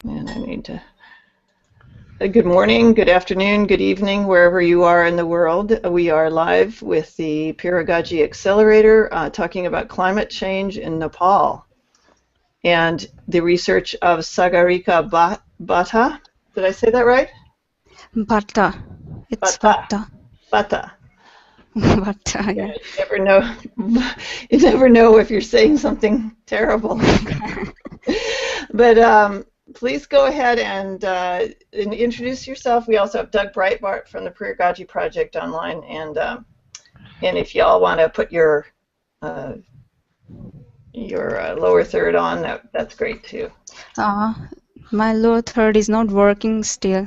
And I need to. Good morning, good afternoon, good evening, wherever you are in the world. We are live with the Peeragogy Accelerator talking about climate change in Nepal and the research of Sagarika Bhatta. Did I say that right? Bhatta. It's Bhatta. Bhatta. Bhatta. Bhatta, yeah. You never know. You never know if you're saying something terrible. But please go ahead and introduce yourself. We also have Doug Breitbart from the Peeragogy Project online, and if y'all want to put your lower third on, that's great too. My lower third is not working still.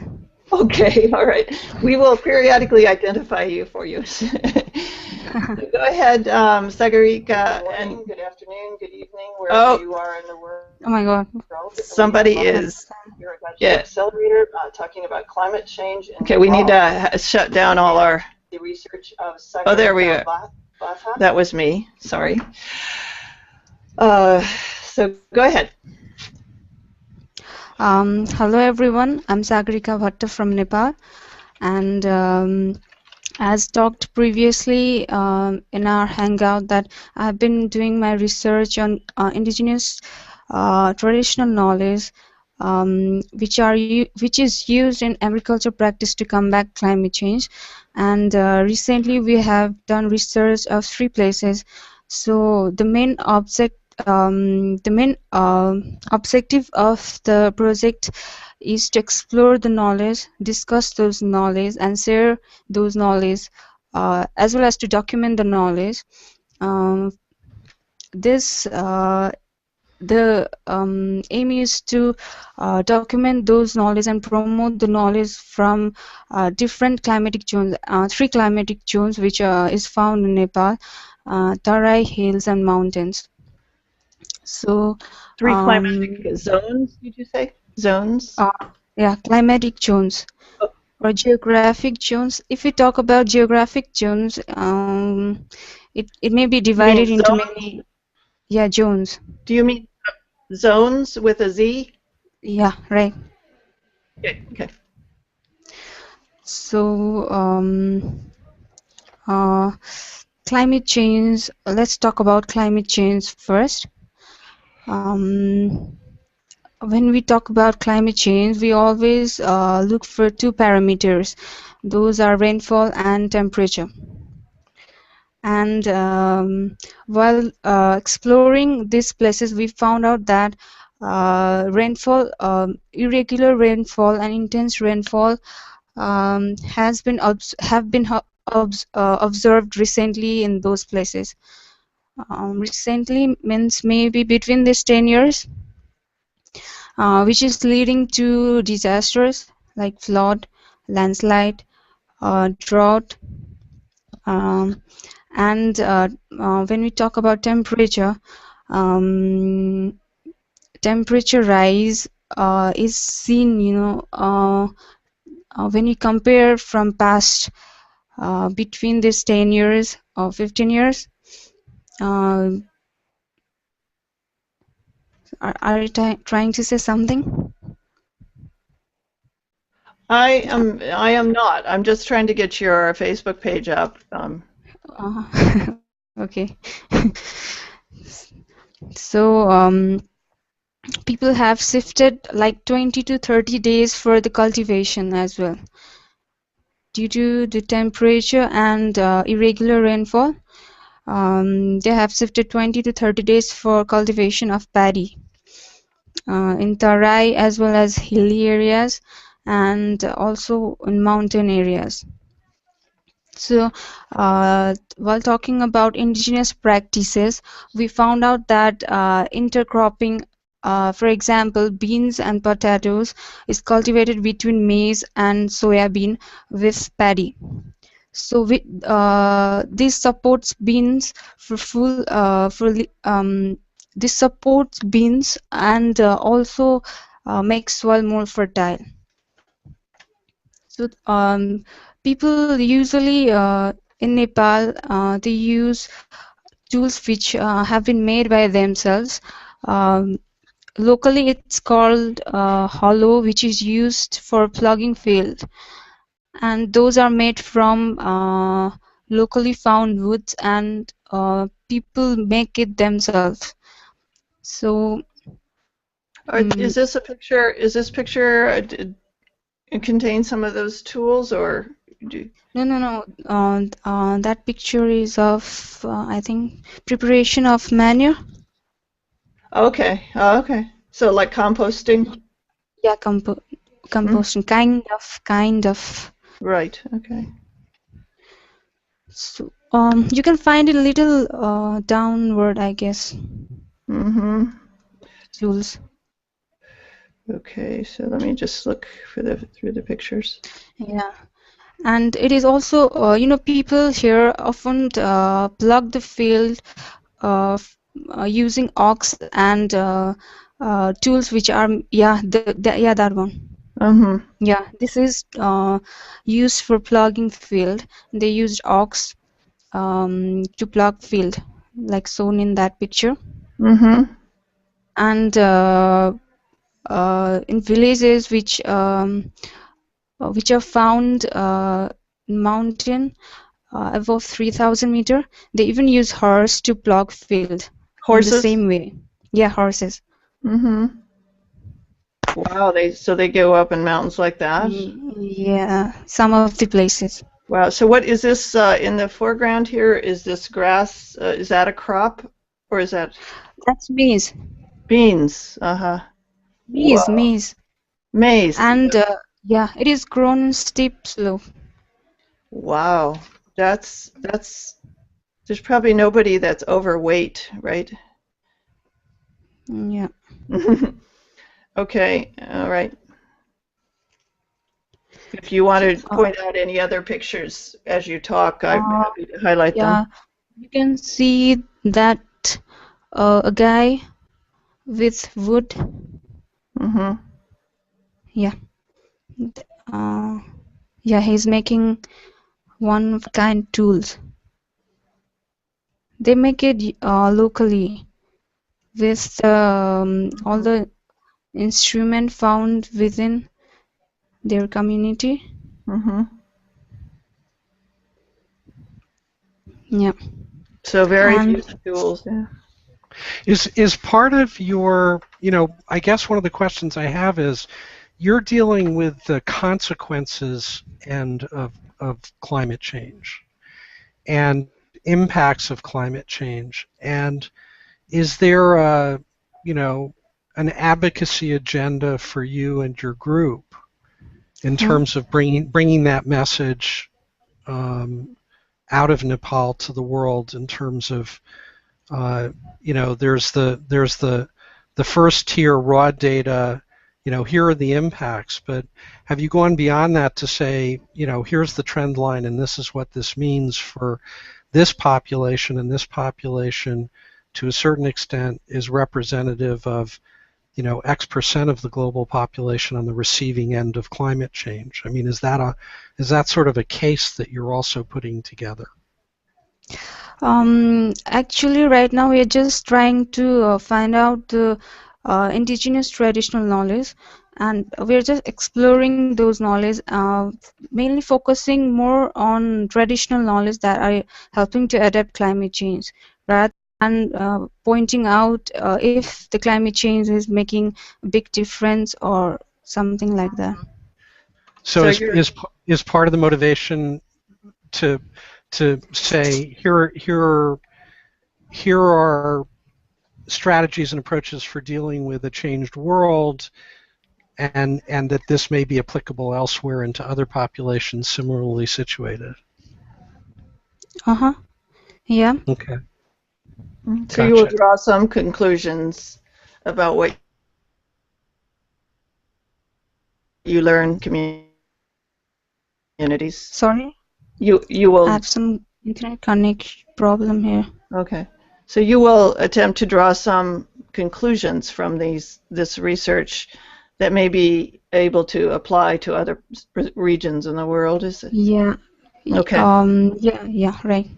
Okay, all right. We will periodically identify you for you. So go ahead, Sagarika, and good afternoon, good evening, wherever you are in the world. Oh my God. Somebody is Accelerator talking about climate change. Okay, we need to shut down all our research of. Oh, there we go. That was me. Sorry. So go ahead. Hello everyone. I'm Sagarika Bhatta from Nepal, and as talked previously in our hangout, that I've been doing my research on indigenous traditional knowledge, which is used in agriculture practice to combat climate change. And recently we have done research of 3 places. So the main objective of the project is to explore the knowledge, discuss those knowledge, and share those knowledge, as well as to document the knowledge. The aim is to document those knowledge and promote the knowledge from different climatic zones, 3 climatic zones which is found in Nepal, Tarai, hills, and mountains. So 3 climatic zones, did you say? Zones? Yeah, climatic zones or geographic zones. If we talk about geographic zones, it may be divided into many. Yeah, zones. Do you mean zones with a Z? Yeah, right. Okay. So climate change. Let's talk about climate change first. When we talk about climate change, we always look for 2 parameters. Those are rainfall and temperature. And while exploring these places, we found out that rainfall, irregular rainfall and intense rainfall have been observed recently in those places. Recently means maybe between these 10 years, which is leading to disasters like flood, landslide, drought, and when we talk about temperature, temperature rise is seen, when you compare from past between these 10 years or 15 years. Are you trying to say something? I am not. I'm just trying to get your Facebook page up. Okay. So people have shifted like 20 to 30 days for the cultivation as well, due to the temperature and irregular rainfall. They have shifted 20 to 30 days for cultivation of paddy in Tarai as well as hilly areas, and also in mountain areas. So while talking about indigenous practices, we found out that intercropping, for example, beans and potatoes, is cultivated between maize and soybean with paddy. So this supports beans this supports beans and also makes soil more fertile. So people usually in Nepal they use tools which have been made by themselves. locally it's called hollow, which is used for plugging field, and those are made from locally found woods, and people make it themselves. So Is mm, this a picture? Is this picture contain some of those tools, or do, no. That picture is of I think preparation of manure. okay? Oh, okay. So like composting? Yeah, Mm, composting, kind of. right. Okay. So you can find it a little downward, I guess, Mm-hmm. tools. Okay. So let me just look for the through the pictures. Yeah, and it is also people here often plug the field using ox and tools which are yeah, that one. Mm-hmm. Yeah, this is used for plugging field. They used ox to plug field, like shown in that picture. Mm-hmm. And in villages which are found mountain above 3,000 meter, they even use horse to plug field in the Horses? same way. Yeah, horses. Mm-hmm. Wow. They go up in mountains like that? Yeah, some of the places. Wow. So what is this in the foreground here? Is this grass? Is that a crop, or is that That's maize. beans? Uh-huh. Maize, Whoa. maize. Maize. And yeah, it is grown in steep slope. Wow. That's there's probably nobody that's overweight, right? Yeah. Okay. All right. If you want to Uh, point out any other pictures as you talk, I'm uh, happy to highlight them. yeah, you can see that a guy with wood. Mm-hmm. Yeah. Uh, yeah, he's making one of kind tools. They make it locally with all the instrument found within their community. Mm-hmm. Yeah, So very few and tools. Yeah. Is part of your, I guess one of the questions I have is you're dealing with the consequences of climate change and impacts of climate change. And is there an advocacy agenda for you and your group in huh? terms of bringing that message out of Nepal to the world in terms of there's the first tier raw data, here are the impacts, but have you gone beyond that to say, here's the trend line and this is what this means for this population, and this population to a certain extent is representative of X percent of the global population on the receiving end of climate change? I mean, is that sort of a case that you're also putting together? Actually, right now we are just trying to find out the indigenous traditional knowledge, and we are just exploring those knowledge, mainly focusing more on traditional knowledge that are helping to adapt climate change, rather than pointing out if the climate change is making a big difference or something like that. So So you're is part of the motivation to say here are strategies and approaches for dealing with a changed world, and that this may be applicable elsewhere into other populations similarly situated? Uh-huh. Yeah. Okay, so you will gotcha. draw some conclusions about what you learn communities. Sorry, You I will have some internet connection problem here. okay. So you will attempt to draw some conclusions from this research that may be able to apply to other regions in the world, is it? Yeah. Okay. Yeah, right.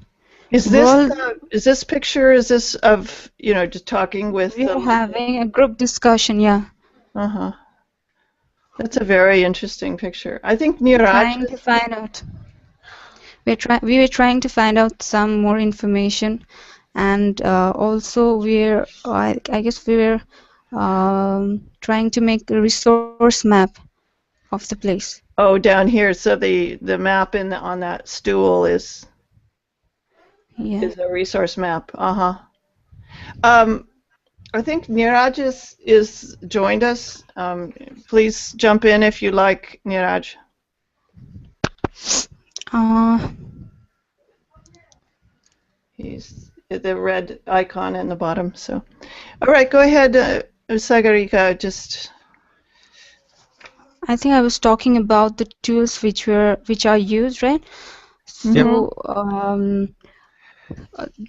Is World, this picture, is this of, just talking with we are them? having a group discussion, yeah. Uh-huh. That's a very interesting picture. I think Trying to Neeraj. find out. We were trying to find out some more information, and also I guess we were trying to make a resource map of the place. Oh, down here. So the map on that stool Yeah. is a resource map. Uh-huh. Um, I think Neeraj is joined us. Please jump in if you like, Neeraj. Uh, He's the red icon in the bottom. So, all right, go ahead, Sagarika. Just. I think I was talking about the tools which are used, right? Yep. So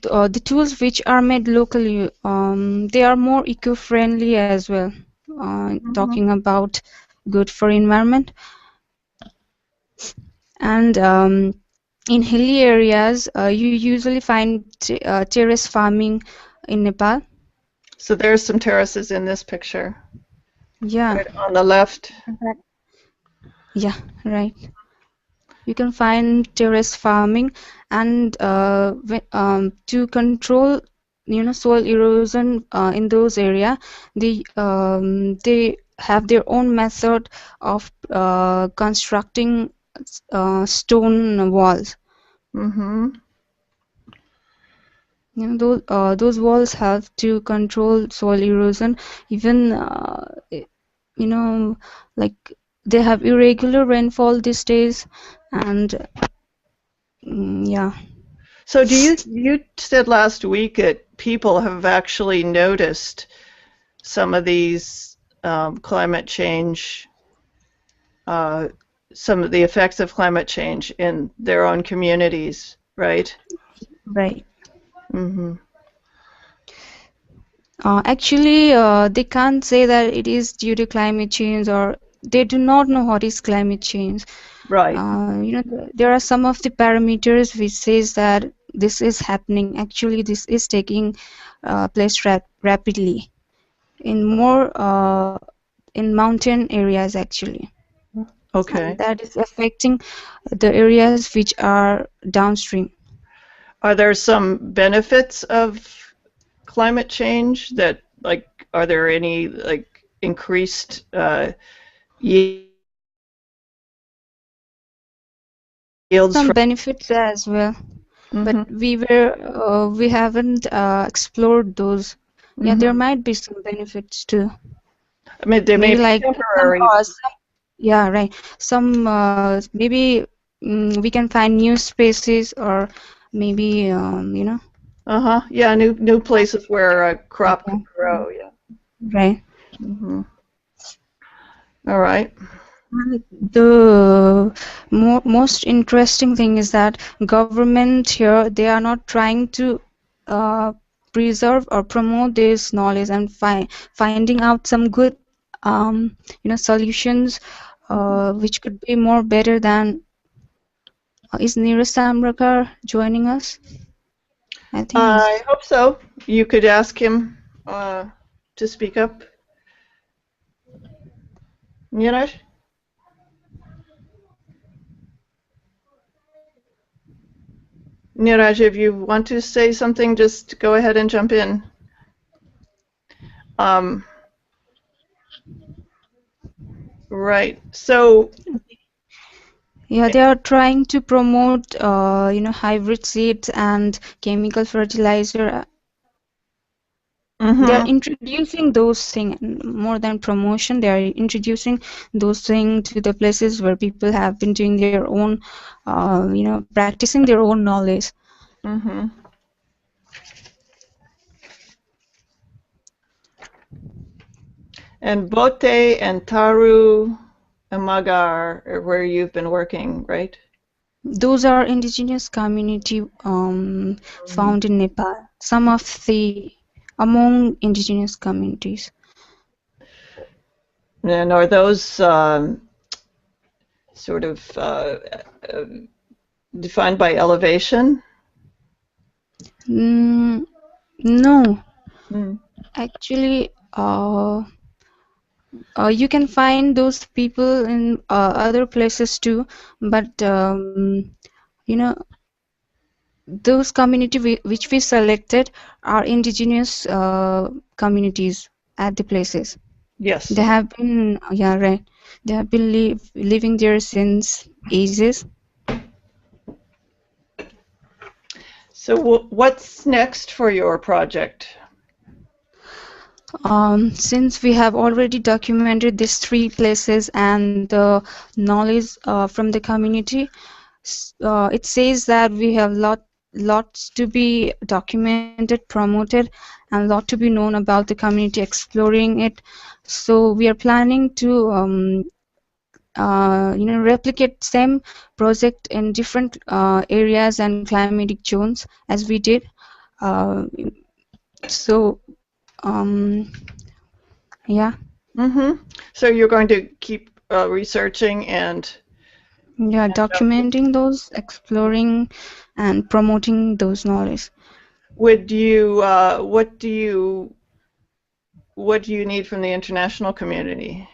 the tools which are made locally, they are more eco-friendly as well. Mhm. Talking about good for environment, and in hilly areas, you usually find terrace farming in Nepal. So there's some terraces in this picture, Yeah, right on the left. yeah, right. You can find terrace farming, and to control, soil erosion in those areas, they have their own method of constructing stone walls. Mm-hmm. Those walls have to control soil erosion. Even you know, like they have irregular rainfall these days, and yeah. So you said last week that people have actually noticed some of these climate change, uh, some of the effects of climate change in their own communities, right? Right. Mm-hmm. Actually, they can't say that it is due to climate change, or they do not know what is climate change. Right. There are some of the parameters which says that this is happening. Actually, this is taking place rapidly in more in mountain areas actually, and Okay. that is affecting the areas which are downstream. Are there some benefits of climate change that, like, are there any, like, increased yields There are some from? benefits as well, but Mm-hmm. we haven't explored those. Yeah, there Mm-hmm. might be some benefits too. I mean, they may Maybe be like temporary. yeah, right. Some maybe we can find new spaces, or maybe Uh-huh. Yeah, new places where a crop yeah, could grow. Yeah. right. Mm-hmm. All right. The most interesting thing is that government here, they are not trying to uh, preserve or promote this knowledge, and finding out some good solutions which could be more better than. Is Neeraj Samrakar joining us? I think I he's. hope so. You could ask him to speak up. Niraj? Niraj, if you want to say something, just go ahead and jump in. Um, right. So, Yeah, they are trying to promote hybrid seeds and chemical fertilizer. They are mm-hmm, introducing those things more than promotion. They are introducing those things to the places where people have been doing their own, practicing their own knowledge. mm-hmm. And Bote and Taru and Magar are where you've been working, right? Those are indigenous community found in Nepal. Some of the among indigenous communities. And are those sort of uh, defined by elevation? No, Mm. actually, you can find those people in other places too, but you know, those community which we selected are indigenous communities at the places. Yes. They have been, yeah, right. They have been living there since ages. So what's next for your project? Since we have already documented these three places and the knowledge from the community, it says that we have lots to be documented, promoted, and lot to be known about the community exploring it. So we are planning to replicate same project in different areas and climatic zones as we did. Uh, so um, yeah. Mm-hmm. So you're going to keep researching and Yeah, documenting those, exploring, and promoting those knowledge. would you what do you need from the international community?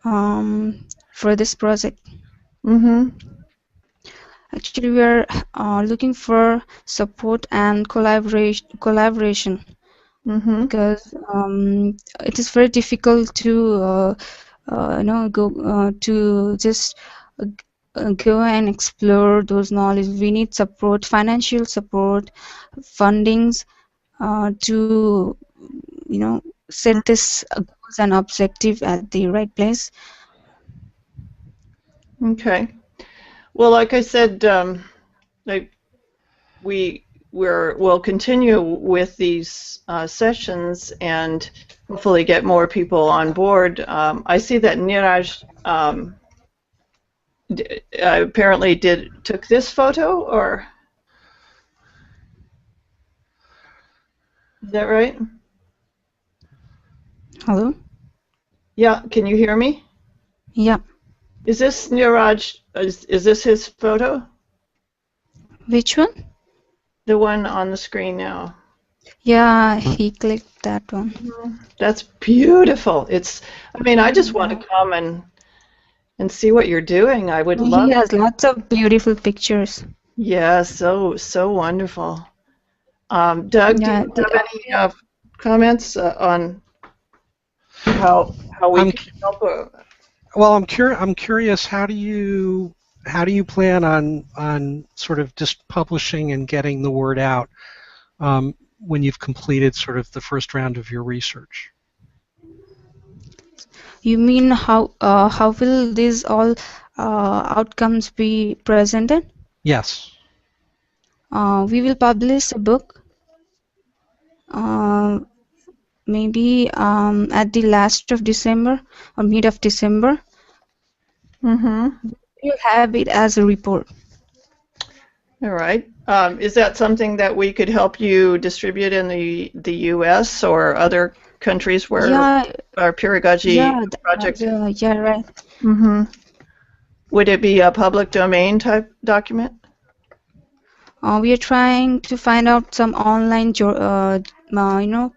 For this project, Mm-hmm. actually, we are looking for support and collaboration Mm-hmm. because it is very difficult to go to just go and explore those knowledge. We need support, financial support, fundings to set this goals and objective at the right place. Okay. Well, like I said, like we'll continue with these sessions and hopefully get more people on board. I see that Niraj apparently took this photo, or is that right? Hello? Yeah, can you hear me? Yeah. Is this Niraj? Is this his photo? Which one? The one on the screen now. Yeah, he clicked that one. That's beautiful. I mean, I just want Yeah. to come and see what you're doing. I would He love. has lots of beautiful pictures. Yeah, so wonderful. Doug, do you Yeah, have any comments on how we I'm can help? well. I'm curious. How do you plan on sort of just publishing and getting the word out when you've completed sort of the first round of your research? you mean how will these all outcomes be presented? Yes. We will publish a book, uh, maybe at the last of December or mid of December. Mm-hmm. We'll have it as a report. All right. Is that something that we could help you distribute in the U.S. or other countries where Yeah, our Peeragogy project? yeah, right. Mm-hmm. Would it be a public domain type document? We are trying to find out some online,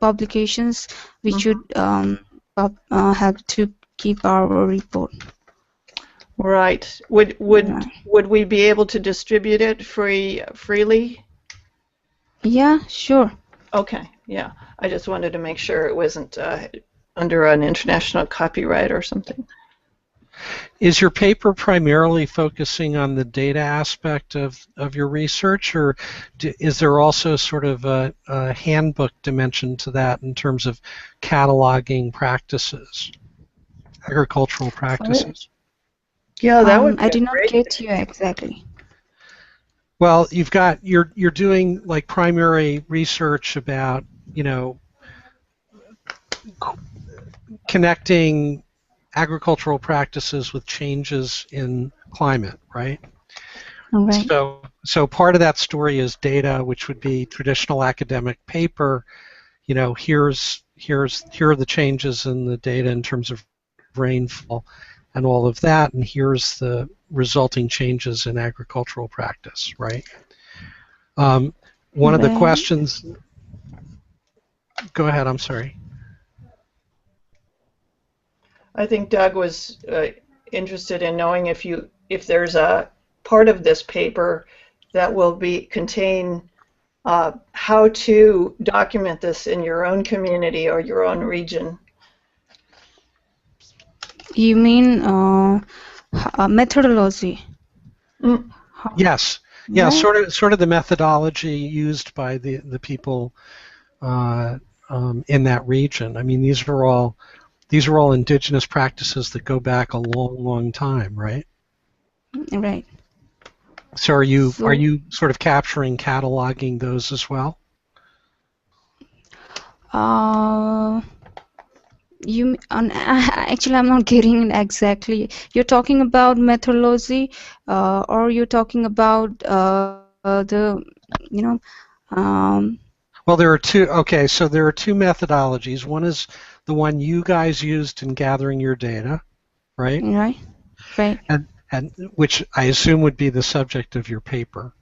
publications which should help to keep our report. Right. Yeah, Would we be able to distribute it freely? yeah, sure. Okay. Yeah. I just wanted to make sure it wasn't under an international copyright or something. Is your paper primarily focusing on the data aspect of your research, or is there also sort of a handbook dimension to that in terms of cataloging practices, agricultural For practices? Yeah, that would be I a did not great get thing. you exactly. Well, you're doing like primary research about, connecting agricultural practices with changes in climate, right? All right. So part of that story is data, which would be traditional academic paper. Here are the changes in the data in terms of rainfall and all of that, and here's the resulting changes in agricultural practice, right? One of the Right. questions, go ahead, I'm sorry. I think Doug was interested in knowing if there's a part of this paper that will contain how to document this in your own community or your own region. You mean methodology? Mm. Yes, yeah, Right. sort of the methodology used by the people in that region. I mean, these are all indigenous practices that go back a long, long time, right? Right. So are So, you sort of capturing, cataloging those as well? uh, actually, I'm not getting it exactly. You're talking about methodology, or you're talking about um, Well, there are two. Okay, so there are two methodologies. One is the one you guys used in gathering your data, right? right, right. And which I assume would be the subject of your paper.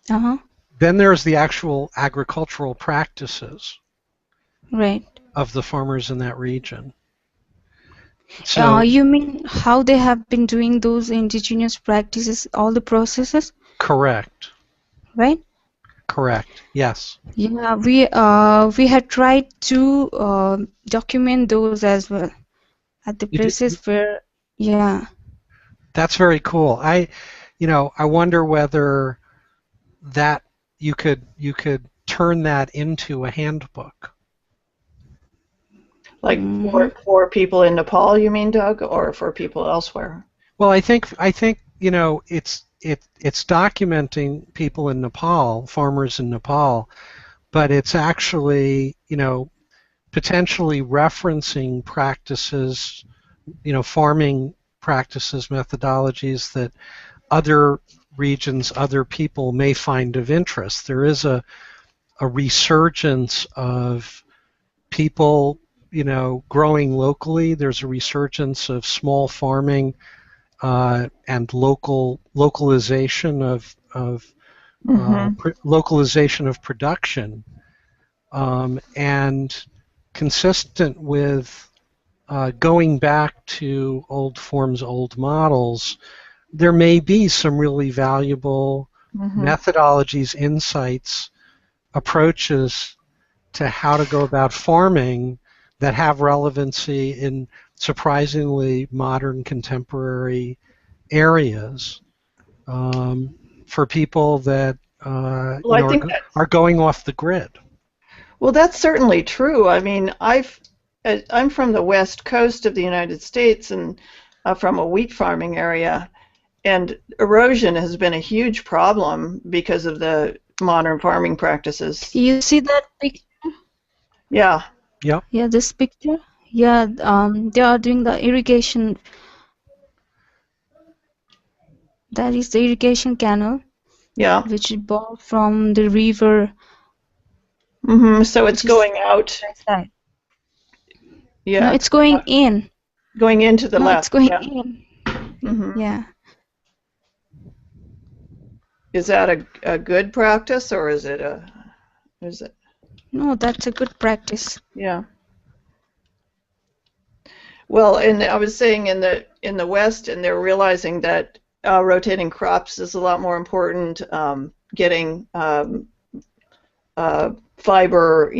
Uh-huh. Then there's the actual agricultural practices Right. of the farmers in that region. So You mean how they have been doing those indigenous practices, all the processes, correct, right? correct, yes. Yeah, we had tried to document those as well at the You did, places where, yeah. that's very cool. I wonder whether that you could turn that into a handbook. Like Mm-hmm. for people in Nepal, you mean, Doug, or for people elsewhere? Well, I think it's documenting people in Nepal, farmers in Nepal, but it's actually potentially referencing practices, farming practices, methodologies that other regions, other people may find of interest. There is a resurgence of people, growing locally. There's a resurgence of small farming and localization Mm-hmm. localization of production, and consistent with going back to old forms, old models. There may be some really valuable Mm-hmm. methodologies, insights, approaches to how to go about farming that have relevancy in surprisingly modern contemporary areas, for people that Well, I think are going off the grid. well, that's certainly true. I mean, I'm from the west coast of the United States and from a wheat farming area, and erosion has been a huge problem because of the modern farming practices. You see that picture? Yeah. Yep. Yeah, this picture. Yeah, they are doing the irrigation. That is the irrigation canal, Yeah. which is bought from the river, Mm-hmm. So it's which is going out. that side. No, Yeah, it's going in. going into the No, it's left. going Yeah. in. Mm-hmm. Yeah. Is that a good practice or is it? No, that's a good practice. Yeah. Well, and I was saying in the West, and they're realizing that rotating crops is a lot more important. Getting fiber,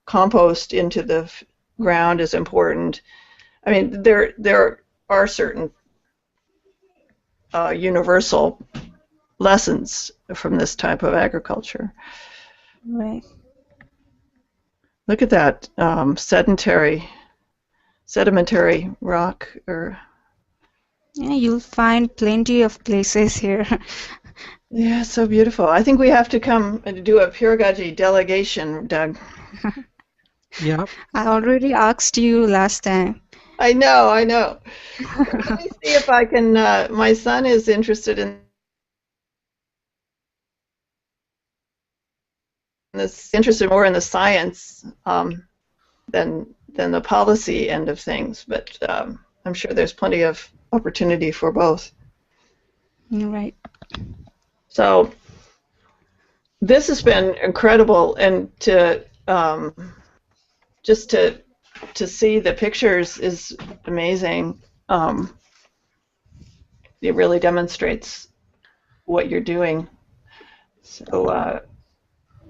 compost into the ground is important. I mean, there are certain universal lessons from this type of agriculture. Right. Look at that sedimentary rock. Or Yeah, you'll find plenty of places here. yeah, so beautiful. I think we have to come and do a pedagogy delegation, Doug. Yep. I already asked you last time. I know, I know. Let me see if I can. My son is interested in this, interested more in the science than the policy end of things, but I'm sure there's plenty of opportunity for both. Right. So This has been incredible, and to just to see the pictures is amazing. It really demonstrates what you're doing. So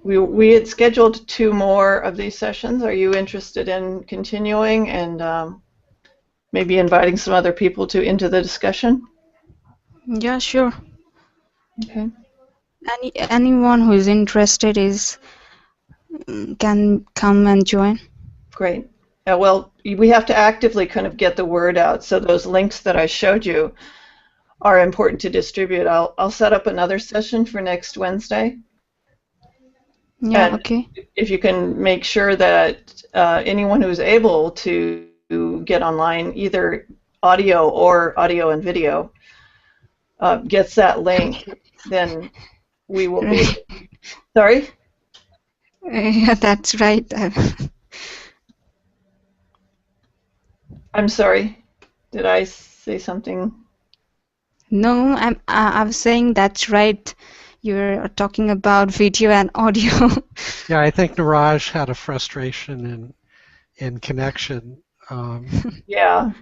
we had scheduled 2 more of these sessions. Are you interested in continuing and maybe inviting some other people into the discussion? Yeah, sure. Okay. Anyone who is interested can come and join. Great. Well, we have to actively kind of get the word out. So those links that I showed you are important to distribute. I'll set up another session for next Wednesday. Yeah, And okay. if you can make sure that anyone who's able to get online, either audio and video, gets that link, then we will be. Right. Sorry? Yeah, that's right. I'm sorry. Did I say something? No, I was saying that's right. You're talking about video and audio. Yeah, I think Niraj had a frustration in connection. Yeah.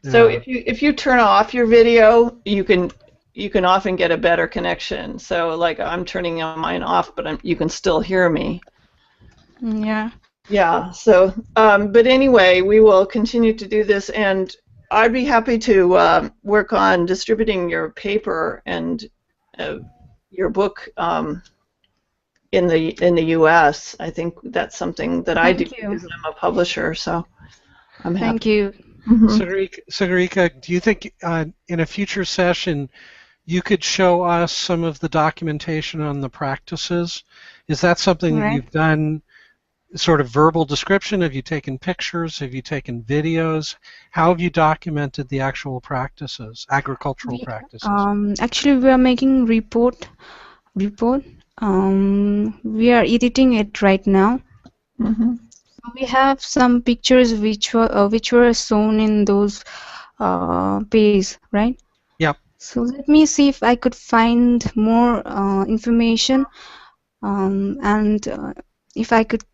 So Yeah. if you turn off your video, you can often get a better connection. So like I'm turning mine off, but you can still hear me. Yeah. Yeah. So but anyway, we will continue to do this, and I'd be happy to work on distributing your paper and your book in the U.S. I think that's something that I do Thank you. because I'm a publisher. So I'm happy. Thank you. Sagarika, do you think in a future session you could show us some of the documentation on the practices? Is that something that Right. you've done, sort of verbal description? Have you taken pictures? Have you taken videos? How have you documented the actual practices, agricultural practices? Actually, we are making report. We are editing it right now. Mm-hmm. We have some pictures which were shown in those pages, right? Yep. So let me see if I could find more information, and if I could,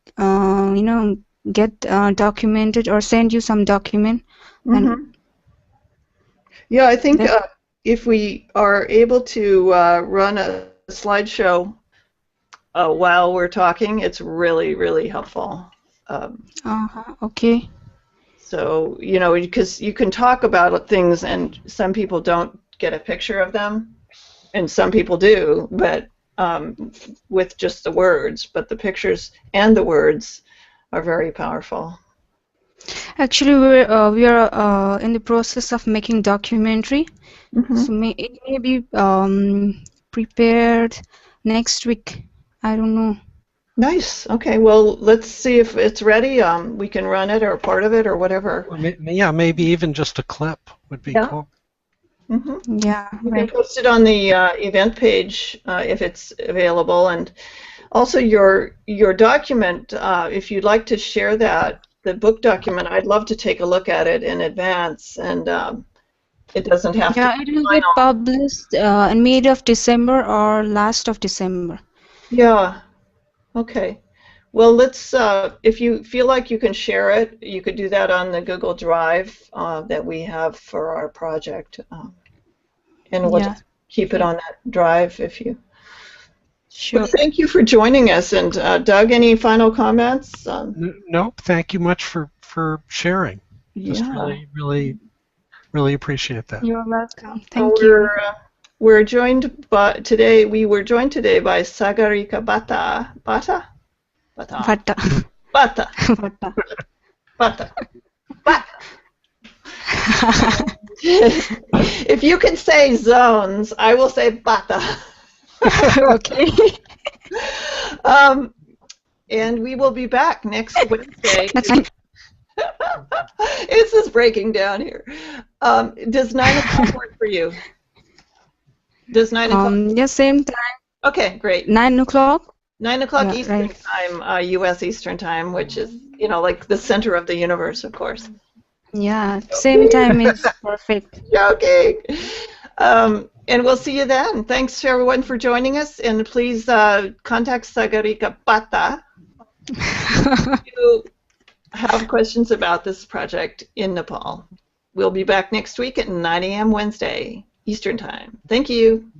get documented or send you some document. Mm-hmm. Yeah, I think if we are able to run a slideshow while we're talking, it's really, really helpful. Okay. So, because you can talk about things and some people don't get a picture of them, and some people do, but with just the words. But the pictures and the words are very powerful. Actually, we are in the process of making documentary. Mm-hmm. So it may be prepared next week. I don't know. Nice. Okay. Well, let's see if it's ready. We can run it or part of it or whatever. Or yeah, maybe even just a clip would be cool. Mm-hmm. Yeah, You right. can post it on the event page if it's available, and also your document. If you'd like to share that, the book document, I'd love to take a look at it in advance, and it doesn't have to Yeah, be it will be final. published in mid of December or last of December. Yeah. Okay. Well, let's. If you feel like you can share it, you could do that on the Google Drive that we have for our project, and we'll just keep it on that drive if you. Sure. Well, thank you for joining us. And Doug, any final comments? Nope. Thank you much for sharing. Just really appreciate that. You're welcome. Thank you. We're joined today. We were joined today by Sagarika Bhatta. Bhatta. Bhatta. Bhatta. Bhatta. Bhatta. Bhatta. If you can say zones, I will say Bhatta. Okay. And we will be back next Wednesday. That's fine. This is breaking down here. Does 9 o'clock work for you? Does 9 o'clock? Yeah, same time. Okay, great. 9 o'clock? 9 o'clock Yeah, Eastern right. time, U.S. Eastern time, which is, like the center of the universe, of course. Yeah, same time is perfect. Yeah, okay. And we'll see you then. Thanks to everyone for joining us, and please contact Sagarika Bhatta if you have questions about this project in Nepal. We'll be back next week at 9 a.m. Wednesday, Eastern Time. Thank you.